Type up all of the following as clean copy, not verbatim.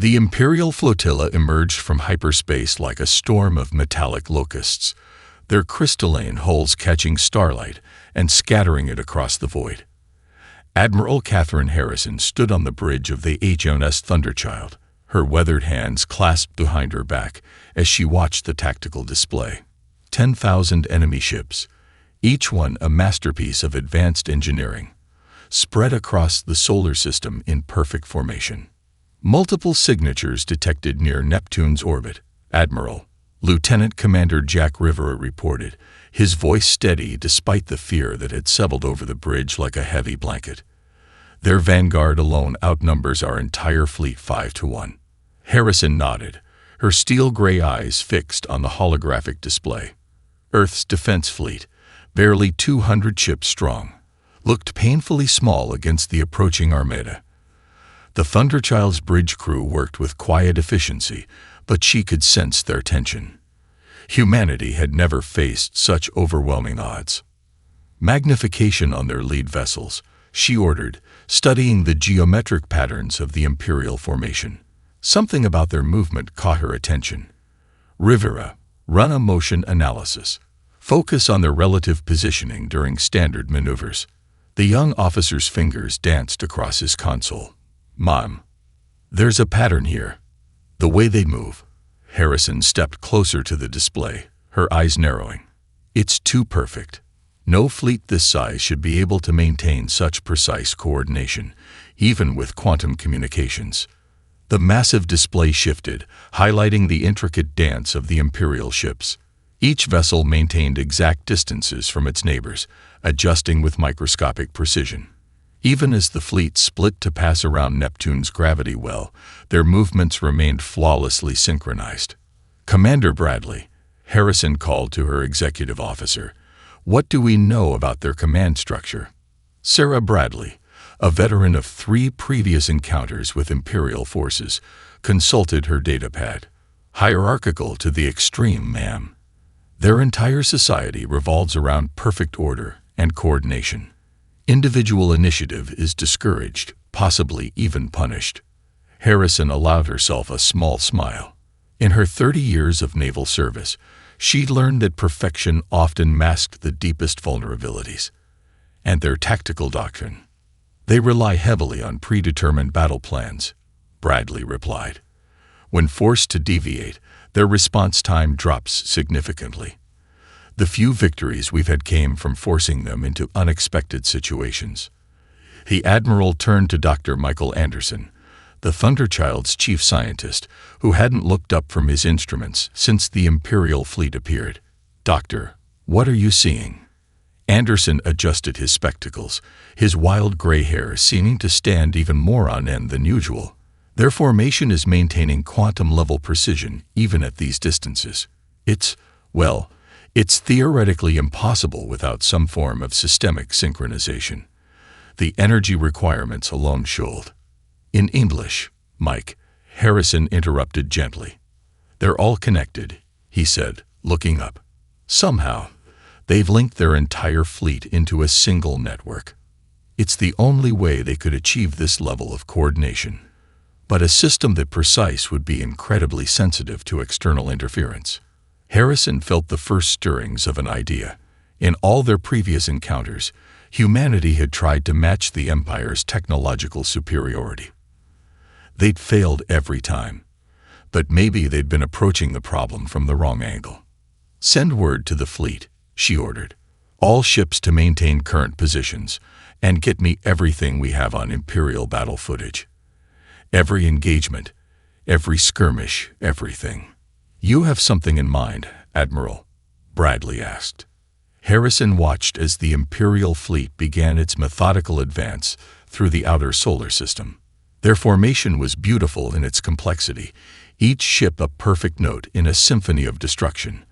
The Imperial Flotilla emerged from hyperspace like a storm of metallic locusts, their crystalline hulls catching starlight and scattering it across the void. Admiral Catherine Harrison stood on the bridge of the HMS Thunderchild, her weathered hands clasped behind her back as she watched the tactical display. 10,000 enemy ships, each one a masterpiece of advanced engineering, spread across the solar system in perfect formation. Multiple signatures detected near Neptune's orbit, Admiral. Lieutenant Commander Jack Rivera reported, his voice steady despite the fear that had settled over the bridge like a heavy blanket. Their vanguard alone outnumbers our entire fleet 5-1. Harrison nodded, her steel-gray eyes fixed on the holographic display. Earth's defense fleet, barely 200 ships strong, looked painfully small against the approaching Armada. The Thunderchild's bridge crew worked with quiet efficiency, but she could sense their tension. Humanity had never faced such overwhelming odds. Magnification on their lead vessels, she ordered, studying the geometric patterns of the Imperial formation. Something about their movement caught her attention. Rivera, run a motion analysis. Focus on their relative positioning during standard maneuvers. The young officer's fingers danced across his console. Mom, there's a pattern here. The way they move. Harrison stepped closer to the display, her eyes narrowing. It's too perfect. No fleet this size should be able to maintain such precise coordination, even with quantum communications. The massive display shifted, highlighting the intricate dance of the Imperial ships. Each vessel maintained exact distances from its neighbors, adjusting with microscopic precision. Even as the fleet split to pass around Neptune's gravity well, their movements remained flawlessly synchronized. Commander Bradley, Harrison called to her executive officer, what do we know about their command structure? Sarah Bradley, a veteran of 3 previous encounters with Imperial forces, consulted her datapad. Hierarchical to the extreme, ma'am. Their entire society revolves around perfect order and coordination. Individual initiative is discouraged, possibly even punished. Harrison allowed herself a small smile. In her 30 years of naval service, she'd learned that perfection often masked the deepest vulnerabilities. And their tactical doctrine. They rely heavily on predetermined battle plans, Bradley replied. When forced to deviate, their response time drops significantly. The few victories we've had came from forcing them into unexpected situations. The Admiral turned to Dr. Michael Anderson, the Thunderchild's chief scientist, who hadn't looked up from his instruments since the Imperial fleet appeared. Doctor, what are you seeing? Anderson adjusted his spectacles, his wild gray hair seeming to stand even more on end than usual. Their formation is maintaining quantum-level precision even at these distances. It's theoretically impossible without some form of systemic synchronization. The energy requirements alone should. In English, Mike, Harrison interrupted gently. They're all connected, he said, looking up. Somehow, they've linked their entire fleet into a single network. It's the only way they could achieve this level of coordination. But a system that precise would be incredibly sensitive to external interference. Harrison felt the first stirrings of an idea. In all their previous encounters, humanity had tried to match the Empire's technological superiority. They'd failed every time, but maybe they'd been approaching the problem from the wrong angle. Send word to the fleet, she ordered. All ships to maintain current positions, and get me everything we have on Imperial battle footage. Every engagement, every skirmish, everything. You have something in mind, Admiral? Bradley asked. Harrison watched as the Imperial fleet began its methodical advance through the outer solar system. Their formation was beautiful in its complexity, each ship a perfect note in a symphony of destruction.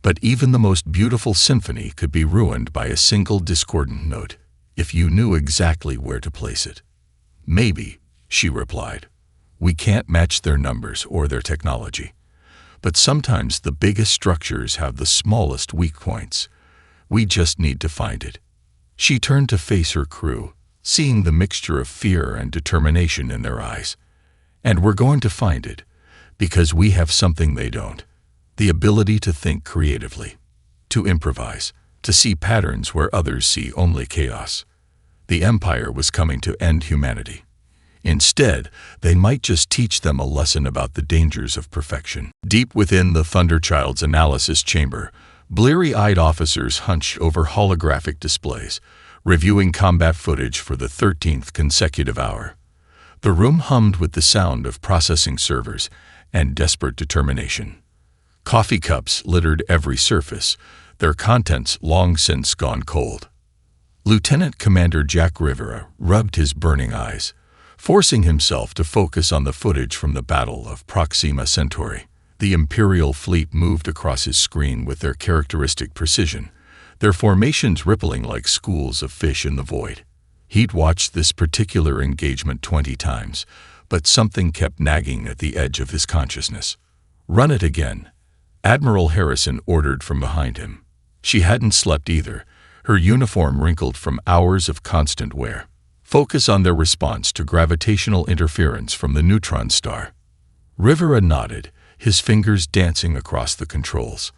But even the most beautiful symphony could be ruined by a single discordant note, if you knew exactly where to place it. Maybe, she replied. We can't match their numbers or their technology. But sometimes the biggest structures have the smallest weak points. We just need to find it. She turned to face her crew, seeing the mixture of fear and determination in their eyes. And we're going to find it, because we have something they don't. The ability to think creatively, to improvise, to see patterns where others see only chaos. The Empire was coming to end humanity. Instead, they might just teach them a lesson about the dangers of perfection. Deep within the Thunderchild's analysis chamber, bleary-eyed officers hunched over holographic displays, reviewing combat footage for the 13th consecutive hour. The room hummed with the sound of processing servers and desperate determination. Coffee cups littered every surface, their contents long since gone cold. Lieutenant Commander Jack Rivera rubbed his burning eyes, forcing himself to focus on the footage from the Battle of Proxima Centauri. The Imperial fleet moved across his screen with their characteristic precision, their formations rippling like schools of fish in the void. He'd watched this particular engagement 20 times, but something kept nagging at the edge of his consciousness. "Run it again," Admiral Harrison ordered from behind him. She hadn't slept either, her uniform wrinkled from hours of constant wear. "Focus on their response to gravitational interference from the neutron star." Rivera nodded, his fingers dancing across the controls.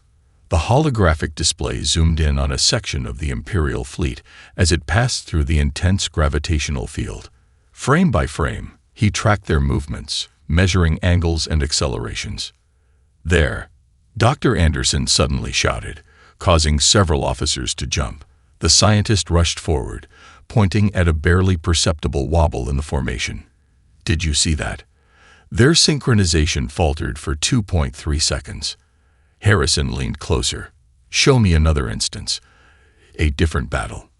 The holographic display zoomed in on a section of the Imperial fleet as it passed through the intense gravitational field. Frame by frame, he tracked their movements, measuring angles and accelerations. "There!" Dr. Anderson suddenly shouted, causing several officers to jump. The scientist rushed forward, pointing at a barely perceptible wobble in the formation. "Did you see that?" Their synchronization faltered for 2.3 seconds. Harrison leaned closer. "Show me another instance. A different battle."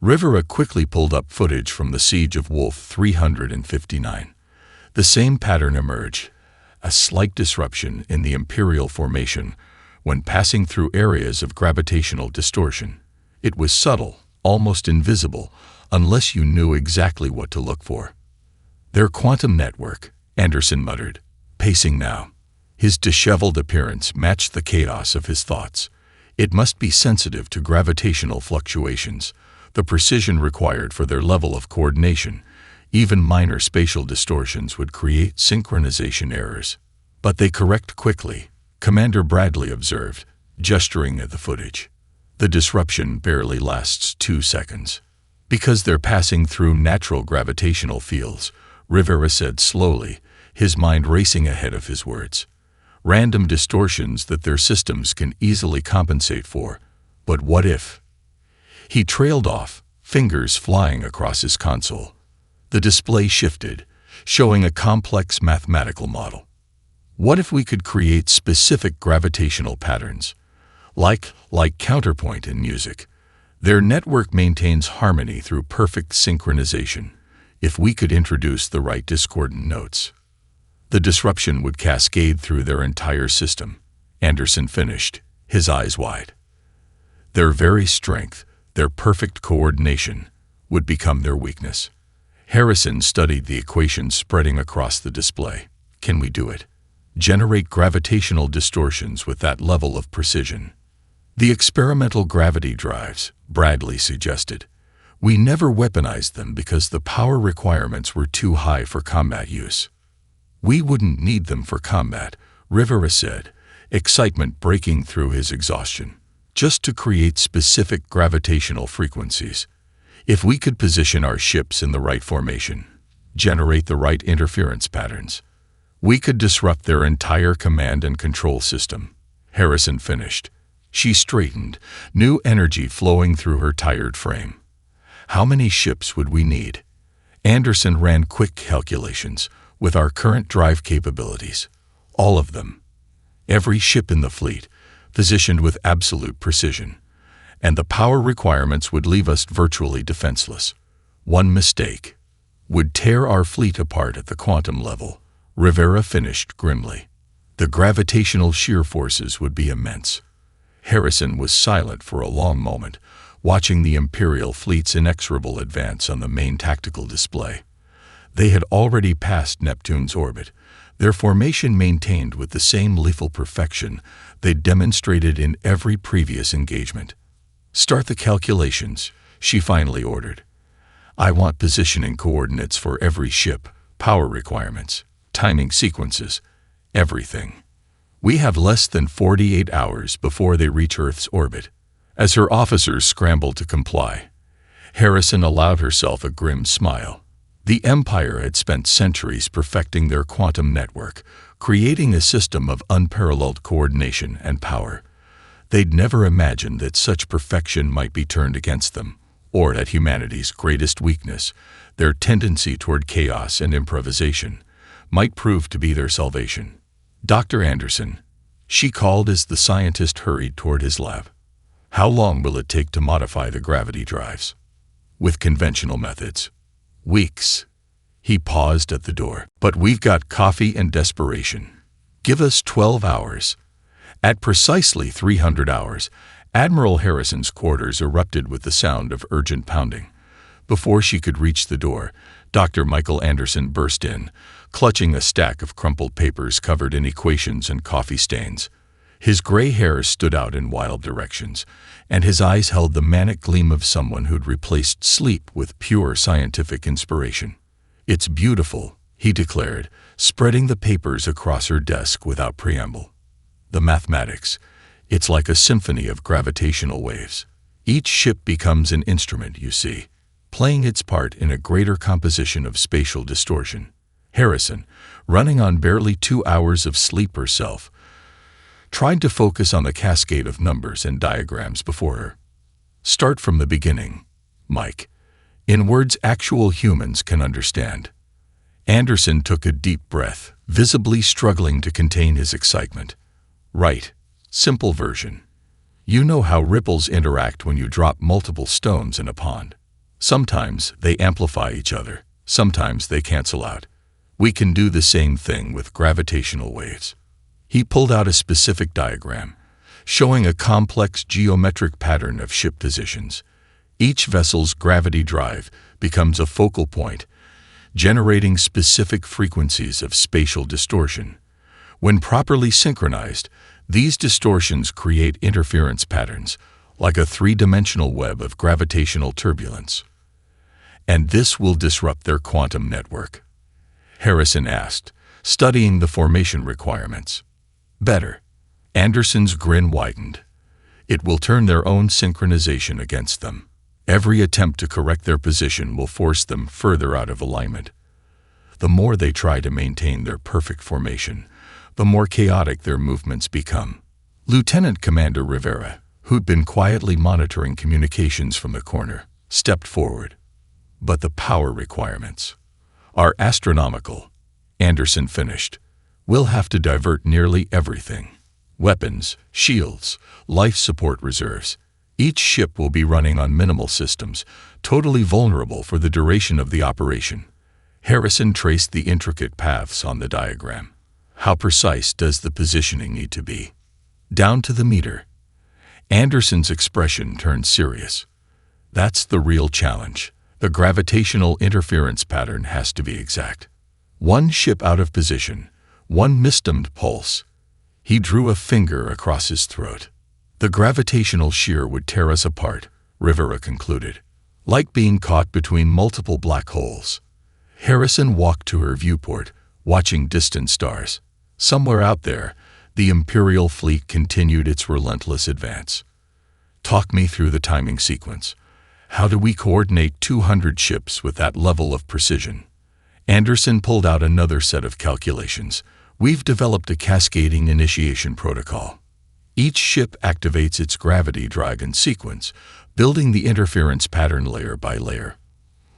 Rivera quickly pulled up footage from the Siege of Wolf 359. The same pattern emerged, a slight disruption in the Imperial formation when passing through areas of gravitational distortion. It was subtle, almost invisible, unless you knew exactly what to look for. "Their quantum network," Anderson muttered, pacing now. His disheveled appearance matched the chaos of his thoughts. It must be sensitive to gravitational fluctuations, the precision required for their level of coordination. Even minor spatial distortions would create synchronization errors. "But they correct quickly," Commander Bradley observed, gesturing at the footage. "The disruption barely lasts 2 seconds. Because they're passing through natural gravitational fields," Rivera said slowly, his mind racing ahead of his words. "Random distortions that their systems can easily compensate for. But what if?" He trailed off, fingers flying across his console. The display shifted, showing a complex mathematical model. "What if we could create specific gravitational patterns? Like counterpoint in music. Their network maintains harmony through perfect synchronization. If we could introduce the right discordant notes, the disruption would cascade through their entire system," Anderson finished, his eyes wide. "Their very strength, their perfect coordination, would become their weakness." Harrison studied the equations spreading across the display. "Can we do it? Generate gravitational distortions with that level of precision?" "The experimental gravity drives," Bradley suggested. "We never weaponized them because the power requirements were too high for combat use." "We wouldn't need them for combat," Rivera said, excitement breaking through his exhaustion. "Just to create specific gravitational frequencies. If we could position our ships in the right formation, generate the right interference patterns, we could disrupt their entire command and control system." Harrison finished. She straightened, new energy flowing through her tired frame. "How many ships would we need?" Anderson ran quick calculations. "With our current drive capabilities, all of them. Every ship in the fleet, positioned with absolute precision. And the power requirements would leave us virtually defenseless. One mistake would tear our fleet apart at the quantum level," Rivera finished grimly. "The gravitational shear forces would be immense." Harrison was silent for a long moment, watching the Imperial fleet's inexorable advance on the main tactical display. They had already passed Neptune's orbit, their formation maintained with the same lethal perfection they'd demonstrated in every previous engagement. "Start the calculations," she finally ordered. "I want positioning coordinates for every ship, power requirements, timing sequences, everything. We have less than 48 hours before they reach Earth's orbit. As her officers scrambled to comply, Harrison allowed herself a grim smile. The Empire had spent centuries perfecting their quantum network, creating a system of unparalleled coordination and power. They'd never imagined that such perfection might be turned against them, or that humanity's greatest weakness, their tendency toward chaos and improvisation, might prove to be their salvation. "Dr. Anderson," she called as the scientist hurried toward his lab. "How long will it take to modify the gravity drives?" "With conventional methods." "Weeks." He paused at the door. "But we've got coffee and desperation. Give us 12 hours. At precisely 300 hours, Admiral Harrison's quarters erupted with the sound of urgent pounding. Before she could reach the door, Dr. Michael Anderson burst in, clutching a stack of crumpled papers covered in equations and coffee stains. His gray hair stood out in wild directions, and his eyes held the manic gleam of someone who'd replaced sleep with pure scientific inspiration. "It's beautiful," he declared, spreading the papers across her desk without preamble. "The mathematics. It's like a symphony of gravitational waves. Each ship becomes an instrument, you see, playing its part in a greater composition of spatial distortion." Harrison, running on barely 2 hours of sleep herself, tried to focus on the cascade of numbers and diagrams before her. "Start from the beginning, Mike, in words actual humans can understand." Anderson took a deep breath, visibly struggling to contain his excitement. "Right. Simple version. You know how ripples interact when you drop multiple stones in a pond. Sometimes they amplify each other, sometimes they cancel out. We can do the same thing with gravitational waves." He pulled out a specific diagram, showing a complex geometric pattern of ship positions. Each vessel's gravity drive becomes a focal point, generating specific frequencies of spatial distortion. When properly synchronized, these distortions create interference patterns, like a three-dimensional web of gravitational turbulence. "And this will disrupt their quantum network?" Harrison asked, studying the formation requirements. "Better." Anderson's grin widened. "It will turn their own synchronization against them. Every attempt to correct their position will force them further out of alignment. The more they try to maintain their perfect formation, the more chaotic their movements become." Lieutenant Commander Rivera, who'd been quietly monitoring communications from the corner, stepped forward. "But the power requirements are astronomical," Anderson finished. "We'll have to divert nearly everything. Weapons, shields, life support reserves. Each ship will be running on minimal systems, totally vulnerable for the duration of the operation." Harrison traced the intricate paths on the diagram. "How precise does the positioning need to be?" "Down to the meter." Anderson's expression turned serious. "That's the real challenge. The gravitational interference pattern has to be exact. One ship out of position, one mistimed pulse." He drew a finger across his throat. "The gravitational shear would tear us apart," Rivera concluded, "like being caught between multiple black holes." Harrison walked to her viewport, watching distant stars. Somewhere out there, the Imperial fleet continued its relentless advance. "Talk me through the timing sequence. How do we coordinate 200 ships with that level of precision?" Anderson pulled out another set of calculations. "We've developed a cascading initiation protocol. Each ship activates its gravity drive in sequence, building the interference pattern layer by layer.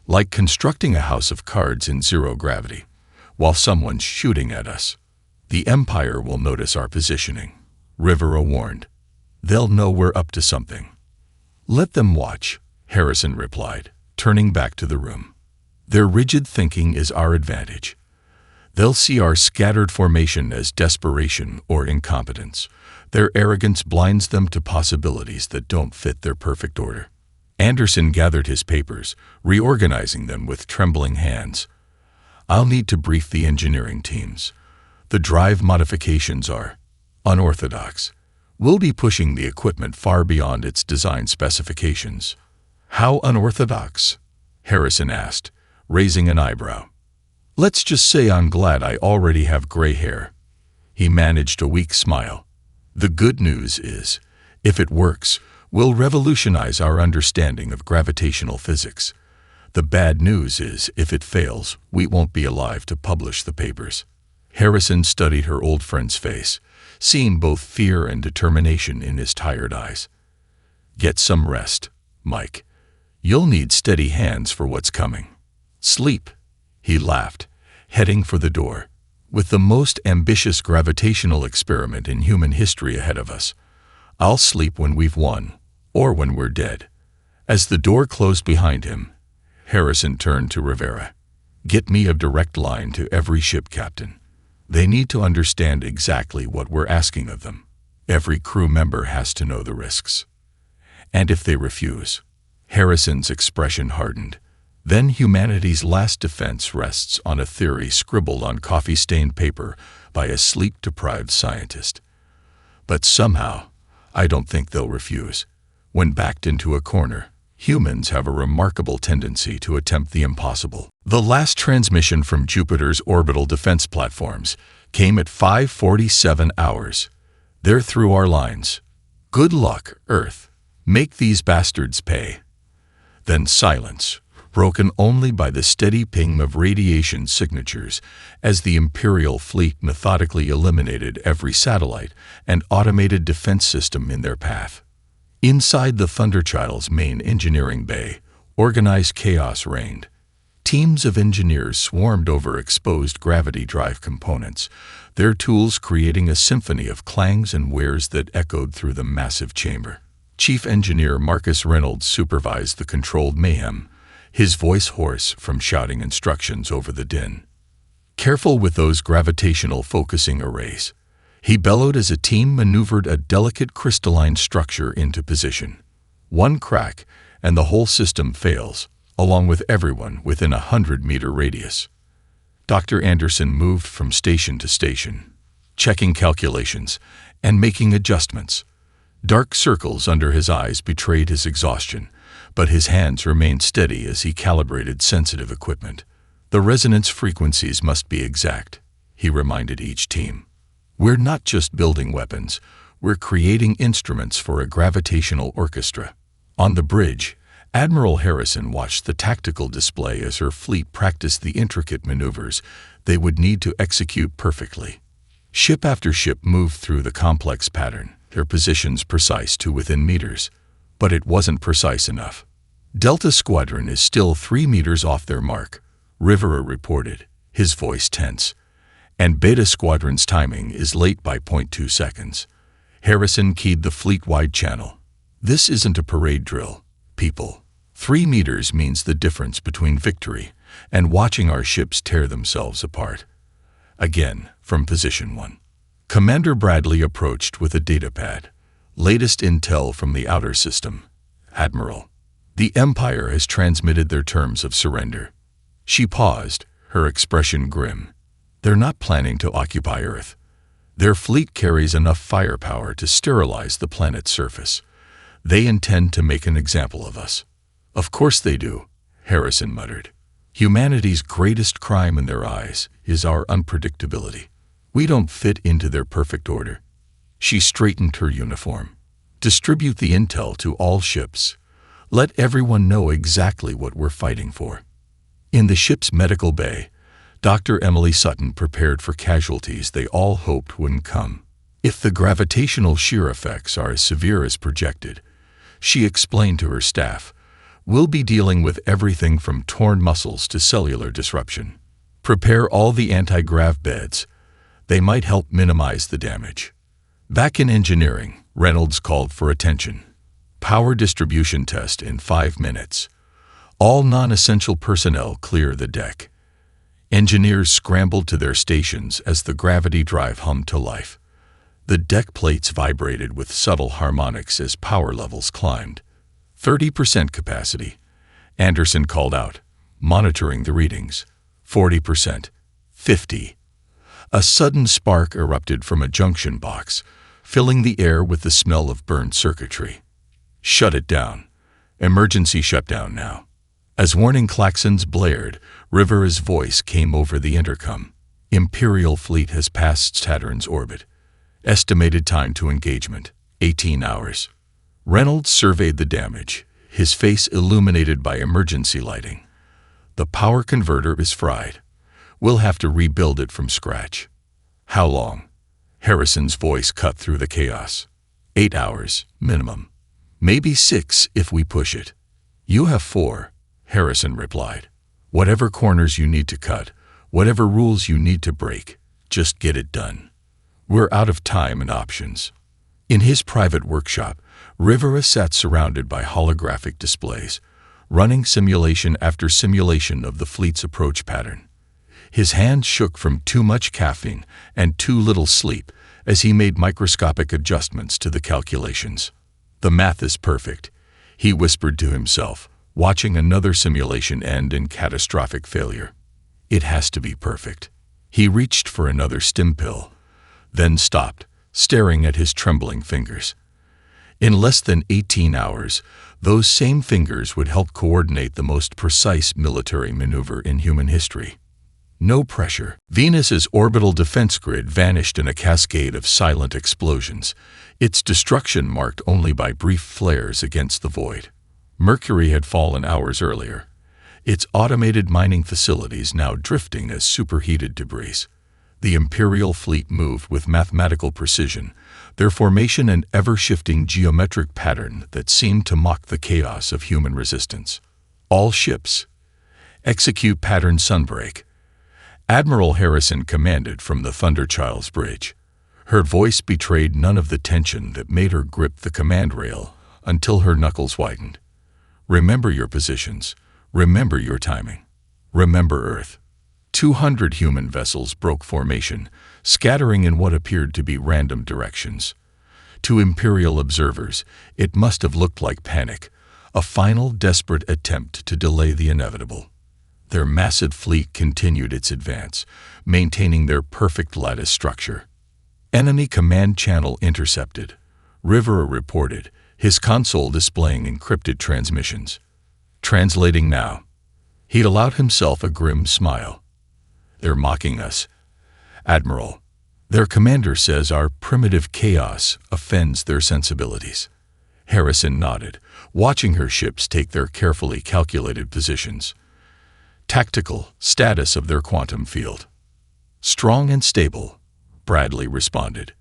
Like constructing a house of cards in zero gravity, while someone's shooting at us. The Empire will notice our positioning," Rivera warned. "They'll know we're up to something." "Let them watch," Harrison replied, turning back to the room. "Their rigid thinking is our advantage. They'll see our scattered formation as desperation or incompetence. Their arrogance blinds them to possibilities that don't fit their perfect order." Anderson gathered his papers, reorganizing them with trembling hands. "I'll need to brief the engineering teams. The drive modifications are unorthodox. We'll be pushing the equipment far beyond its design specifications." "How unorthodox?" Harrison asked, raising an eyebrow. Let's just say I'm glad I already have gray hair." He managed a weak smile. "The good news is, if it works, we'll revolutionize our understanding of gravitational physics. The bad news is, if it fails, we won't be alive to publish the papers." Harrison studied her old friend's face, seeing both fear and determination in his tired eyes. "Get some rest, Mike. You'll need steady hands for what's coming. Sleep." He laughed, heading for the door. "With the most ambitious gravitational experiment in human history ahead of us, I'll sleep when we've won, or when we're dead." As the door closed behind him, Harrison turned to Rivera. "Get me a direct line to every ship captain. They need to understand exactly what we're asking of them. Every crew member has to know the risks. And if they refuse..." Harrison's expression hardened. "Then humanity's last defense rests on a theory scribbled on coffee-stained paper by a sleep-deprived scientist. But somehow, I don't think they'll refuse. When backed into a corner, humans have a remarkable tendency to attempt the impossible." The last transmission from Jupiter's orbital defense platforms came at 5:47 hours. "They're through our lines. Good luck, Earth. Make these bastards pay." Then silence, broken only by the steady ping of radiation signatures as the Imperial fleet methodically eliminated every satellite and automated defense system in their path. Inside the Thunderchild's main engineering bay, organized chaos reigned. Teams of engineers swarmed over exposed gravity drive components, their tools creating a symphony of clangs and whirs that echoed through the massive chamber. Chief Engineer Marcus Reynolds supervised the controlled mayhem, his voice hoarse from shouting instructions over the din. "Careful with those gravitational focusing arrays," he bellowed as a team maneuvered a delicate crystalline structure into position. "One crack, and the whole system fails, along with everyone within a 100-meter radius." Dr. Anderson moved from station to station, checking calculations and making adjustments. Dark circles under his eyes betrayed his exhaustion, but his hands remained steady as he calibrated sensitive equipment. "The resonance frequencies must be exact," he reminded each team. "We're not just building weapons, we're creating instruments for a gravitational orchestra." On the bridge, Admiral Harrison watched the tactical display as her fleet practiced the intricate maneuvers they would need to execute perfectly. Ship after ship moved through the complex pattern, their positions precise to within meters. But it wasn't precise enough. "Delta Squadron is still 3 meters off their mark," Rivera reported, his voice tense. "And Beta Squadron's timing is late by 0.2 seconds. Harrison keyed the fleet-wide channel. "This isn't a parade drill, people. 3 meters means the difference between victory and watching our ships tear themselves apart." Again, from Position 1. Commander Bradley approached with a datapad. "Latest intel from the outer system. Admiral, the Empire has transmitted their terms of surrender." She paused, her expression grim. "They're not planning to occupy Earth. Their fleet carries enough firepower to sterilize the planet's surface. They intend to make an example of us." "Of course they do," Harrison muttered. "Humanity's greatest crime in their eyes is our unpredictability. We don't fit into their perfect order." She straightened her uniform. "Distribute the intel to all ships. Let everyone know exactly what we're fighting for." In the ship's medical bay, Dr. Emily Sutton prepared for casualties they all hoped wouldn't come. If the gravitational shear effects are as severe as projected, she explained to her staff, "we'll be dealing with everything from torn muscles to cellular disruption. Prepare all the anti-grav beds. They might help minimize the damage." Back in engineering, Reynolds called for attention. "Power distribution test in 5 minutes. All non-essential personnel clear the deck." Engineers scrambled to their stations as the gravity drive hummed to life. The deck plates vibrated with subtle harmonics as power levels climbed. 30% capacity, Anderson called out, monitoring the readings. 40%. 50. A sudden spark erupted from a junction box, filling the air with the smell of burned circuitry. "Shut it down. Emergency shutdown now." As warning klaxons blared, Rivera's voice came over the intercom. Imperial fleet has passed Saturn's orbit. Estimated time to engagement, 18 hours. Reynolds surveyed the damage, his face illuminated by emergency lighting. The power converter is fried. We'll have to rebuild it from scratch. How long? Harrison's voice cut through the chaos. 8 hours, minimum. Maybe 6 if we push it. You have 4, Harrison replied. Whatever corners you need to cut, whatever rules you need to break, just get it done. We're out of time and options. In his private workshop, Rivera sat surrounded by holographic displays, running simulation after simulation of the fleet's approach pattern. His hands shook from too much caffeine and too little sleep as he made microscopic adjustments to the calculations. The math is perfect, he whispered to himself, watching another simulation end in catastrophic failure. It has to be perfect. He reached for another stim pill, then stopped, staring at his trembling fingers. In less than 18 hours, those same fingers would help coordinate the most precise military maneuver in human history. No pressure. Venus's orbital defense grid vanished in a cascade of silent explosions, its destruction marked only by brief flares against the void. Mercury had fallen hours earlier, its automated mining facilities now drifting as superheated debris. The Imperial fleet moved with mathematical precision, their formation an ever-shifting geometric pattern that seemed to mock the chaos of human resistance. All ships, execute pattern sunbreak. Admiral Harrison commanded from the Thunderchild's bridge. Her voice betrayed none of the tension that made her grip the command rail until her knuckles widened. Remember your positions. Remember your timing. Remember Earth. 200 human vessels broke formation, scattering in what appeared to be random directions. To Imperial observers, it must have looked like panic, a final desperate attempt to delay the inevitable. Their massive fleet continued its advance, maintaining their perfect lattice structure. Enemy command channel intercepted, Rivera reported, his console displaying encrypted transmissions. Translating now. He'd allowed himself a grim smile. They're mocking us, Admiral. Their commander says our primitive chaos offends their sensibilities. Harrison nodded, watching her ships take their carefully calculated positions. Tactical status of their quantum field. Strong and stable, Bradley responded.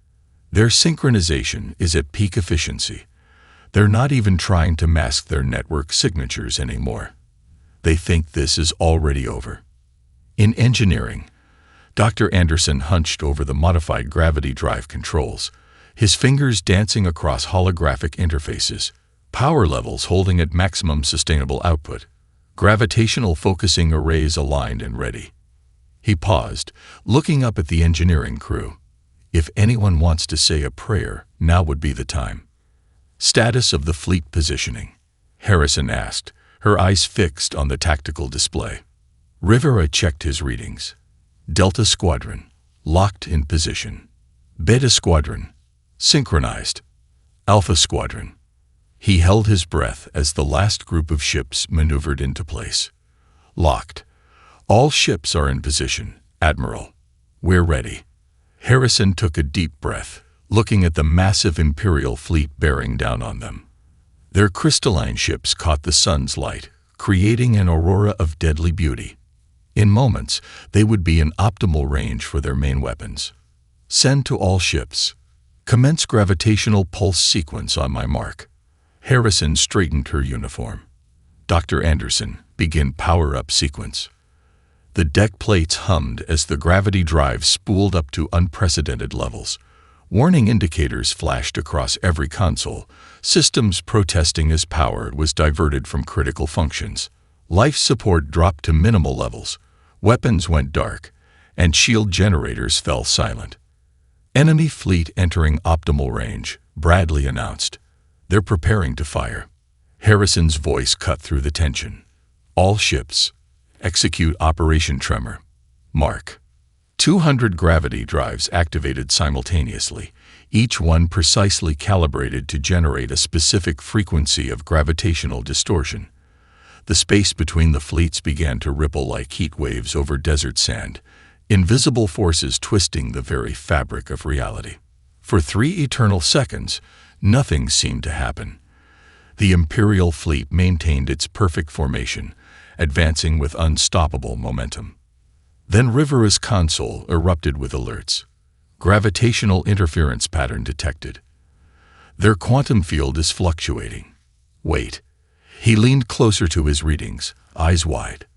Their synchronization is at peak efficiency. They're not even trying to mask their network signatures anymore. They think this is already over. In engineering, Dr. Anderson hunched over the modified gravity drive controls, his fingers dancing across holographic interfaces, power levels holding at maximum sustainable output, gravitational focusing arrays aligned and ready. He paused, looking up at the engineering crew. If anyone wants to say a prayer, now would be the time. Status of the fleet positioning, Harrison asked, her eyes fixed on the tactical display. Rivera checked his readings. Delta Squadron, locked in position. Beta Squadron, synchronized. Alpha Squadron. He held his breath as the last group of ships maneuvered into place. Locked. All ships are in position, Admiral. We're ready. Harrison took a deep breath, looking at the massive Imperial fleet bearing down on them. Their crystalline ships caught the sun's light, creating an aurora of deadly beauty. In moments, they would be in optimal range for their main weapons. Send to all ships. Commence gravitational pulse sequence on my mark. Harrison straightened her uniform. Dr. Anderson, begin power-up sequence. The deck plates hummed as the gravity drive spooled up to unprecedented levels. Warning indicators flashed across every console, systems protesting as power was diverted from critical functions. Life support dropped to minimal levels, weapons went dark, and shield generators fell silent. Enemy fleet entering optimal range, Bradley announced. They're preparing to fire. Harrison's voice cut through the tension. All ships, execute Operation Tremor. Mark. 200 gravity drives activated simultaneously, each one precisely calibrated to generate a specific frequency of gravitational distortion. The space between the fleets began to ripple like heat waves over desert sand, invisible forces twisting the very fabric of reality. For 3 eternal seconds, nothing seemed to happen. The Imperial fleet maintained its perfect formation, advancing with unstoppable momentum. Then Rivera's console erupted with alerts. Gravitational interference pattern detected. Their quantum field is fluctuating. Wait. He leaned closer to his readings, eyes wide.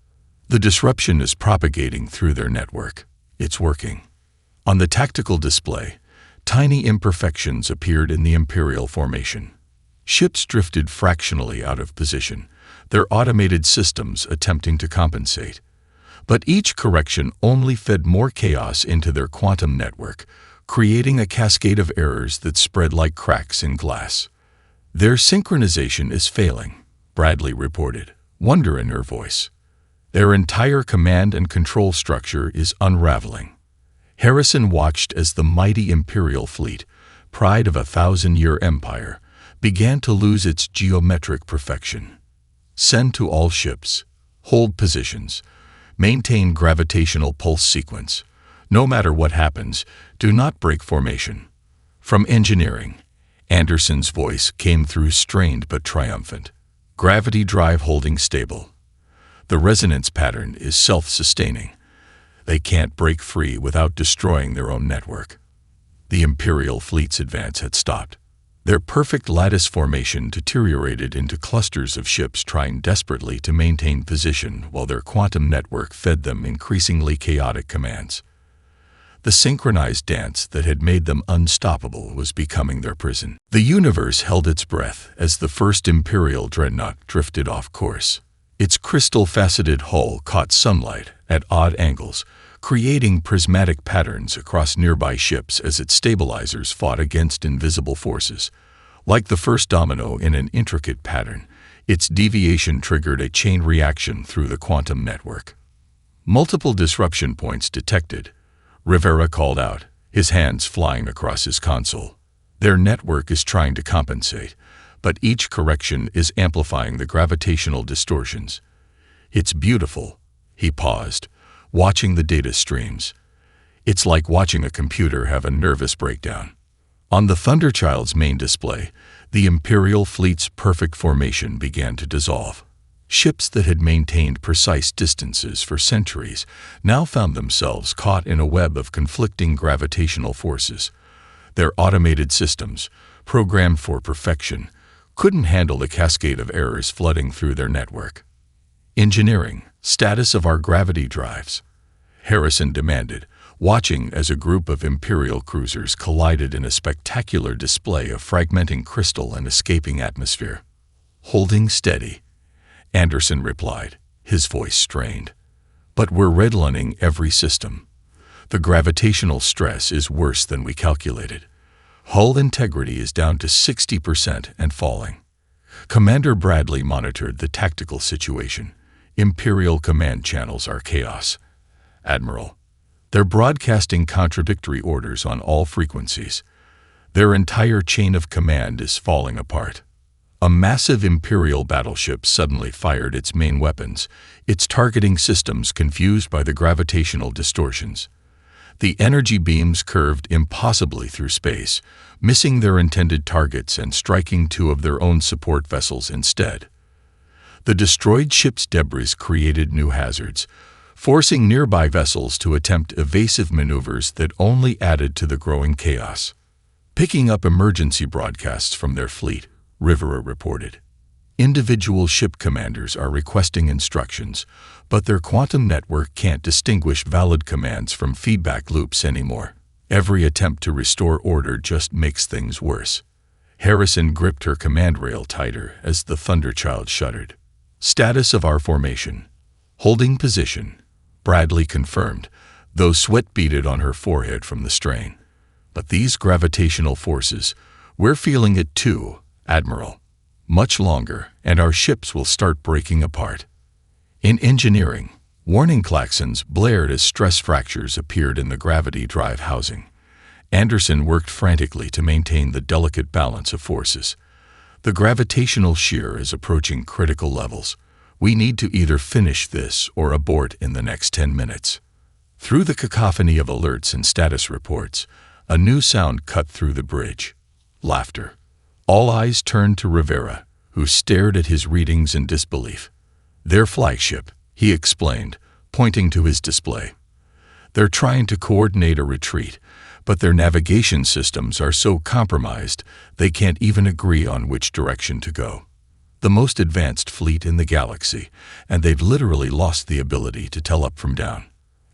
The disruption is propagating through their network. It's working. On the tactical display, tiny imperfections appeared in the Imperial formation. Ships drifted fractionally out of position, their automated systems attempting to compensate. But each correction only fed more chaos into their quantum network, creating a cascade of errors that spread like cracks in glass. Their synchronization is failing, Bradley reported, wonder in her voice. Their entire command and control structure is unraveling. Harrison watched as the mighty Imperial fleet, pride of a 1,000-year empire, began to lose its geometric perfection. Send to all ships. Hold positions. Maintain gravitational pulse sequence. No matter what happens, do not break formation. From engineering, Anderson's voice came through strained but triumphant. Gravity drive holding stable. The resonance pattern is self-sustaining. They can't break free without destroying their own network. The Imperial fleet's advance had stopped. Their perfect lattice formation deteriorated into clusters of ships trying desperately to maintain position while their quantum network fed them increasingly chaotic commands. The synchronized dance that had made them unstoppable was becoming their prison. The universe held its breath as the first Imperial dreadnought drifted off course. Its crystal-faceted hull caught sunlight at odd angles, creating prismatic patterns across nearby ships as its stabilizers fought against invisible forces. Like the first domino in an intricate pattern, its deviation triggered a chain reaction through the quantum network. Multiple disruption points detected. Rivera called out, his hands flying across his console. Their network is trying to compensate, but each correction is amplifying the gravitational distortions. It's beautiful. He paused, watching the data streams. It's like watching a computer have a nervous breakdown. On the Thunderchild's main display, the Imperial fleet's perfect formation began to dissolve. Ships that had maintained precise distances for centuries now found themselves caught in a web of conflicting gravitational forces. Their automated systems, programmed for perfection, couldn't handle the cascade of errors flooding through their network. Engineering, status of our gravity drives, Harrison demanded, watching as a group of Imperial cruisers collided in a spectacular display of fragmenting crystal and escaping atmosphere. Holding steady, Anderson replied, his voice strained. But we're redlining every system. The gravitational stress is worse than we calculated. Hull integrity is down to 60% and falling. Commander Bradley monitored the tactical situation. Imperial command channels are chaos. Admiral, they're broadcasting contradictory orders on all frequencies. Their entire chain of command is falling apart. A massive Imperial battleship suddenly fired its main weapons, its targeting systems confused by the gravitational distortions. The energy beams curved impossibly through space, missing their intended targets and striking 2 of their own support vessels instead. The destroyed ship's debris created new hazards, forcing nearby vessels to attempt evasive maneuvers that only added to the growing chaos. Picking up emergency broadcasts from their fleet, Rivera reported. Individual ship commanders are requesting instructions, but their quantum network can't distinguish valid commands from feedback loops anymore. Every attempt to restore order just makes things worse. Harrison gripped her command rail tighter as the Thunderchild shuddered. Status of our formation. Holding position, Bradley confirmed, though sweat beaded on her forehead from the strain. But these gravitational forces, we're feeling it too, Admiral. Much longer, and our ships will start breaking apart. In engineering, warning klaxons blared as stress fractures appeared in the gravity drive housing. Anderson worked frantically to maintain the delicate balance of forces. The gravitational shear is approaching critical levels. We need to either finish this or abort in the next 10 minutes. Through the cacophony of alerts and status reports, a new sound cut through the bridge. Laughter. All eyes turned to Rivera, who stared at his readings in disbelief. "Their flagship," he explained, pointing to his display. "They're trying to coordinate a retreat, but their navigation systems are so compromised they can't even agree on which direction to go. The most advanced fleet in the galaxy, and they've literally lost the ability to tell up from down."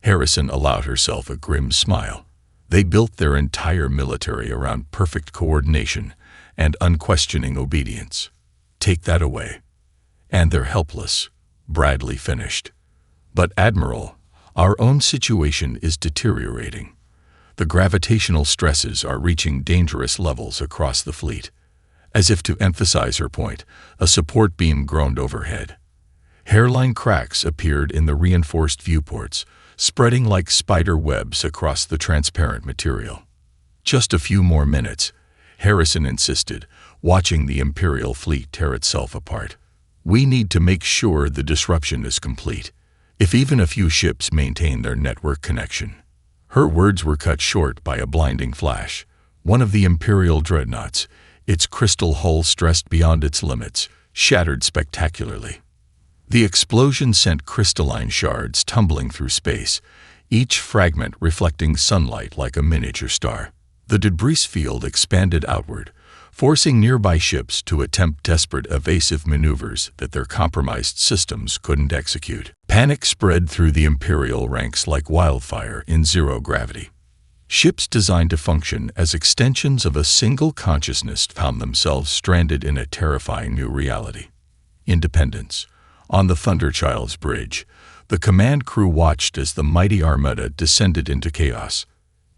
Harrison allowed herself a grim smile. They built their entire military around perfect coordination and unquestioning obedience. Take that away, and they're helpless, Bradley finished. "But Admiral, our own situation is deteriorating. The gravitational stresses are reaching dangerous levels across the fleet." As if to emphasize her point, a support beam groaned overhead. Hairline cracks appeared in the reinforced viewports, spreading like spider webs across the transparent material. "Just a few more minutes," Harrison insisted, watching the Imperial fleet tear itself apart. "We need to make sure the disruption is complete, if even a few ships maintain their network connection." Her words were cut short by a blinding flash. One of the Imperial dreadnoughts, its crystal hull stressed beyond its limits, shattered spectacularly. The explosion sent crystalline shards tumbling through space, each fragment reflecting sunlight like a miniature star. The debris field expanded outward, forcing nearby ships to attempt desperate evasive maneuvers that their compromised systems couldn't execute. Panic spread through the Imperial ranks like wildfire in zero gravity. Ships designed to function as extensions of a single consciousness found themselves stranded in a terrifying new reality. Independence. On the Thunderchild's bridge, the command crew watched as the mighty Armada descended into chaos.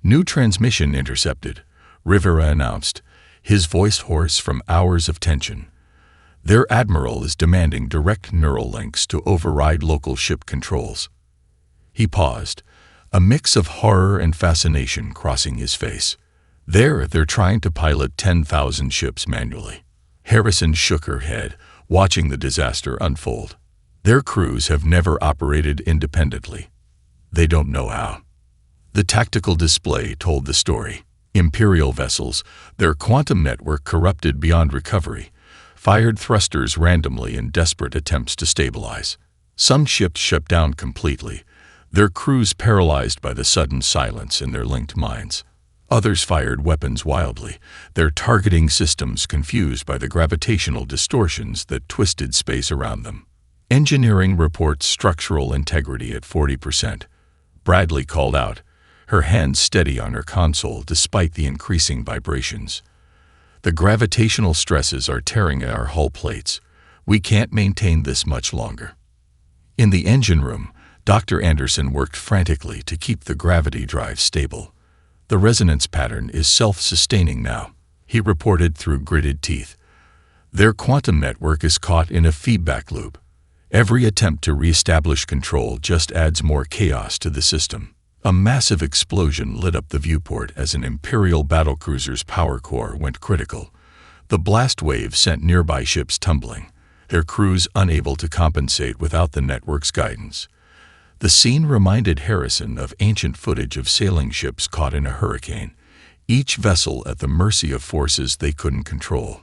"New transmission intercepted," Rivera announced, his voice hoarse from hours of tension. "Their admiral is demanding direct neural links to override local ship controls." He paused, a mix of horror and fascination crossing his face. "They're trying to pilot 10,000 ships manually." Harrison shook her head, watching the disaster unfold. "Their crews have never operated independently. They don't know how." The tactical display told the story. Imperial vessels, their quantum network corrupted beyond recovery, fired thrusters randomly in desperate attempts to stabilize. Some ships shut down completely, their crews paralyzed by the sudden silence in their linked minds. Others fired weapons wildly, their targeting systems confused by the gravitational distortions that twisted space around them. Engineering reports structural integrity at 40%. Bradley called out, her hands steady on her console despite the increasing vibrations. "The gravitational stresses are tearing at our hull plates. We can't maintain this much longer." In the engine room, Dr. Anderson worked frantically to keep the gravity drive stable. "The resonance pattern is self-sustaining now," he reported through gritted teeth. "Their quantum network is caught in a feedback loop. Every attempt to re-establish control just adds more chaos to the system." A massive explosion lit up the viewport as an Imperial battlecruiser's power core went critical. The blast wave sent nearby ships tumbling, their crews unable to compensate without the network's guidance. The scene reminded Harrison of ancient footage of sailing ships caught in a hurricane, each vessel at the mercy of forces they couldn't control.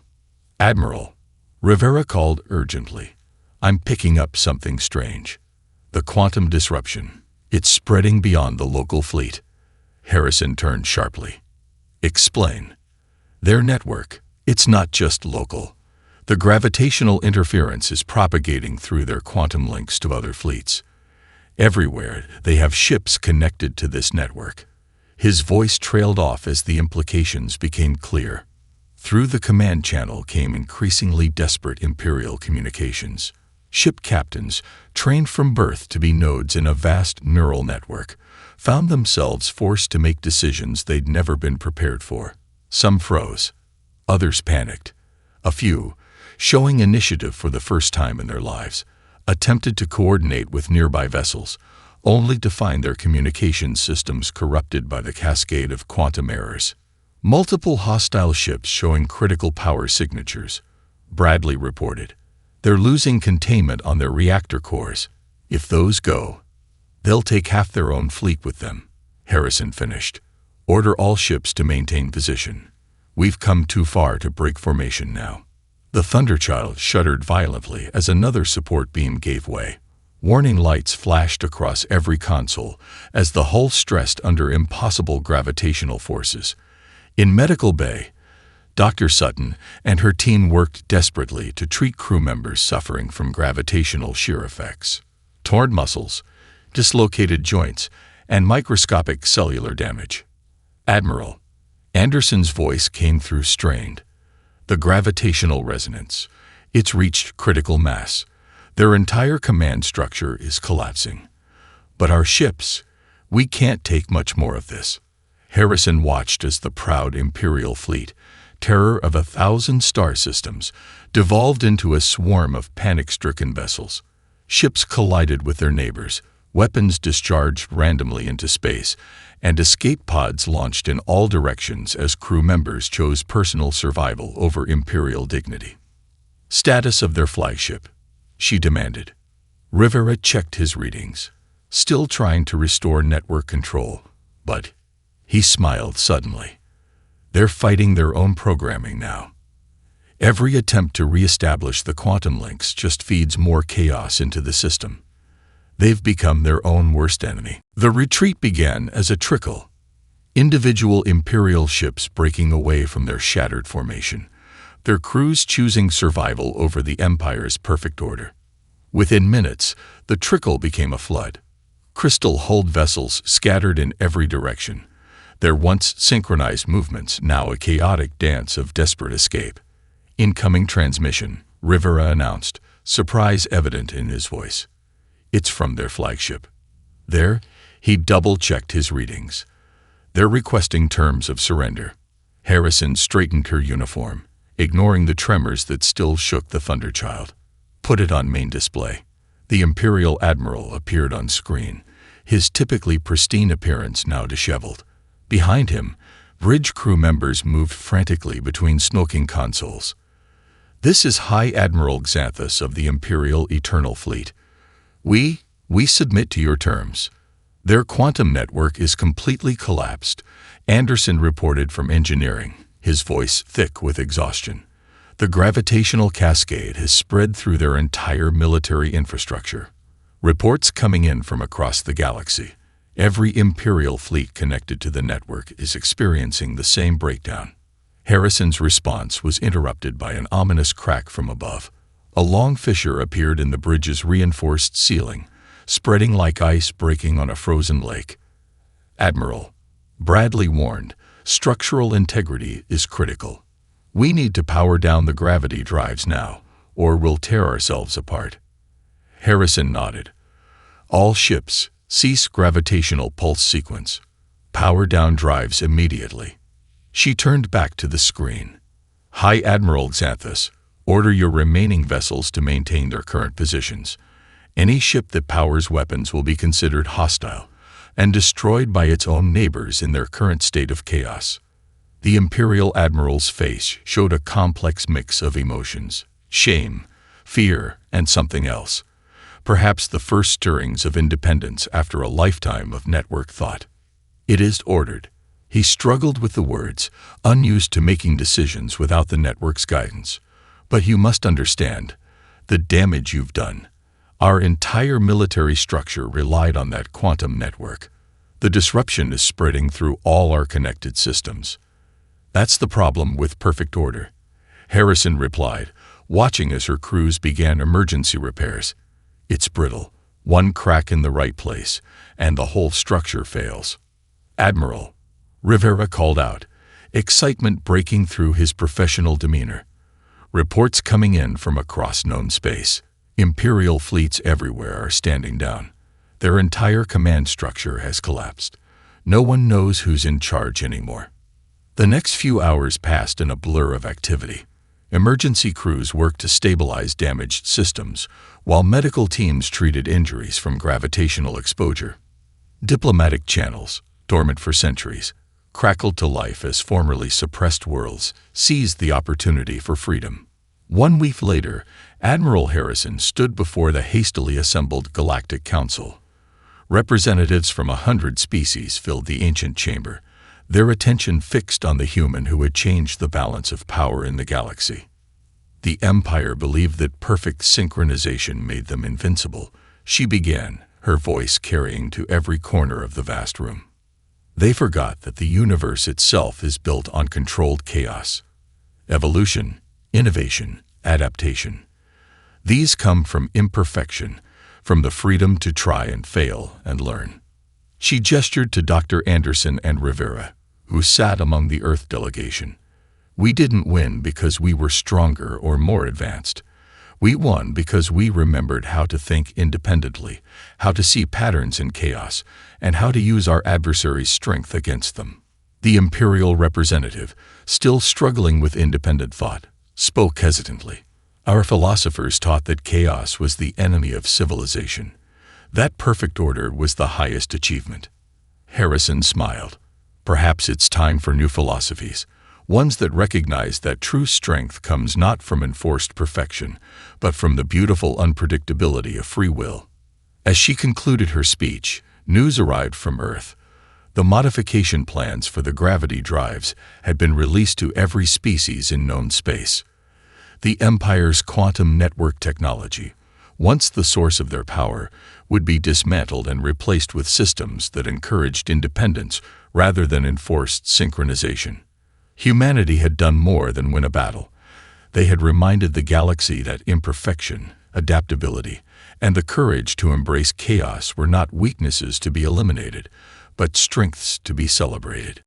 "Admiral," Rivera called urgently, "I'm picking up something strange. The quantum disruption. It's spreading beyond the local fleet." Harrison turned sharply. "Explain." "Their network. It's not just local. The gravitational interference is propagating through their quantum links to other fleets. Everywhere, they have ships connected to this network." His voice trailed off as the implications became clear. Through the command channel came increasingly desperate Imperial communications. Ship captains, trained from birth to be nodes in a vast neural network, found themselves forced to make decisions they'd never been prepared for. Some froze. Others panicked. A few, showing initiative for the first time in their lives, attempted to coordinate with nearby vessels, only to find their communication systems corrupted by the cascade of quantum errors. "Multiple hostile ships showing critical power signatures," Bradley reported. They're losing containment on their reactor cores. If those go, they'll take half their own fleet with them. Harrison finished. Order all ships to maintain position. We've come too far to break formation now. The Thunderchild shuddered violently as another support beam gave way. Warning lights flashed across every console as the hull stressed under impossible gravitational forces. In Medical Bay, Dr. Sutton and her team worked desperately to treat crew members suffering from gravitational shear effects. Torn muscles, dislocated joints, and microscopic cellular damage. Admiral Anderson's voice came through strained. The gravitational resonance. It's reached critical mass. Their entire command structure is collapsing. But our ships, we can't take much more of this. Harrison watched as the proud Imperial fleet, terror of 1,000 star systems, devolved into a swarm of panic-stricken vessels. Ships collided with their neighbors, weapons discharged randomly into space, and escape pods launched in all directions as crew members chose personal survival over Imperial dignity. Status of their flagship, she demanded. Rivera checked his readings, still trying to restore network control, but he smiled suddenly. They're fighting their own programming now. Every attempt to re-establish the quantum links just feeds more chaos into the system. They've become their own worst enemy. The retreat began as a trickle. Individual Imperial ships breaking away from their shattered formation, their crews choosing survival over the Empire's perfect order. Within minutes, the trickle became a flood. Crystal-hulled vessels scattered in every direction, their once synchronized movements now a chaotic dance of desperate escape. Incoming transmission, Rivera announced, surprise evident in his voice. It's from their flagship. There, he double-checked his readings. They're requesting terms of surrender. Harrison straightened her uniform, ignoring the tremors that still shook the Thunderchild. Put it on main display. The Imperial Admiral appeared on screen, his typically pristine appearance now disheveled. Behind him, bridge crew members moved frantically between smoking consoles. This is High Admiral Xanthus of the Imperial Eternal Fleet. We submit to your terms. Their quantum network is completely collapsed, Anderson reported from engineering, his voice thick with exhaustion. The gravitational cascade has spread through their entire military infrastructure. Reports coming in from across the galaxy. Every Imperial fleet connected to the network is experiencing the same breakdown. Harrison's response was interrupted by an ominous crack from above. A long fissure appeared in the bridge's reinforced ceiling, spreading like ice breaking on a frozen lake. Admiral Bradley warned, structural integrity is critical. We need to power down the gravity drives now, or we'll tear ourselves apart. Harrison nodded. All ships, cease gravitational pulse sequence. Power down drives immediately. She turned back to the screen. High Admiral Xanthus, order your remaining vessels to maintain their current positions. Any ship that powers weapons will be considered hostile and destroyed by its own neighbors in their current state of chaos. The Imperial Admiral's face showed a complex mix of emotions, shame, fear, and something else. Perhaps the first stirrings of independence after a lifetime of network thought. It is ordered. He struggled with the words, unused to making decisions without the network's guidance. But you must understand the damage you've done. Our entire military structure relied on that quantum network. The disruption is spreading through all our connected systems. That's the problem with perfect order, Harrison replied, watching as her crews began emergency repairs. It's brittle, one crack in the right place, and the whole structure fails. Admiral, Rivera called out, excitement breaking through his professional demeanor. Reports coming in from across known space. Imperial fleets everywhere are standing down. Their entire command structure has collapsed. No one knows who's in charge anymore. The next few hours passed in a blur of activity. Emergency crews worked to stabilize damaged systems, while medical teams treated injuries from gravitational exposure. Diplomatic channels, dormant for centuries, crackled to life as formerly suppressed worlds seized the opportunity for freedom. 1 week later, Admiral Harrison stood before the hastily assembled Galactic Council. Representatives from 100 species filled the ancient chamber, their attention fixed on the human who had changed the balance of power in the galaxy. The Empire believed that perfect synchronization made them invincible. She began, her voice carrying to every corner of the vast room. They forgot that the universe itself is built on controlled chaos. Evolution, innovation, adaptation. These come from imperfection, from the freedom to try and fail and learn. She gestured to Dr. Anderson and Rivera, who sat among the Earth delegation. We didn't win because we were stronger or more advanced. We won because we remembered how to think independently, how to see patterns in chaos, and how to use our adversaries' strength against them. The Imperial representative, still struggling with independent thought, spoke hesitantly. Our philosophers taught that chaos was the enemy of civilization. That perfect order was the highest achievement. Harrison smiled. Perhaps it's time for new philosophies, ones that recognize that true strength comes not from enforced perfection, but from the beautiful unpredictability of free will. As she concluded her speech, news arrived from Earth. The modification plans for the gravity drives had been released to every species in known space. The Empire's quantum network technology, once the source of their power, would be dismantled and replaced with systems that encouraged independence rather than enforced synchronization. Humanity had done more than win a battle. They had reminded the galaxy that imperfection, adaptability, and the courage to embrace chaos were not weaknesses to be eliminated, but strengths to be celebrated.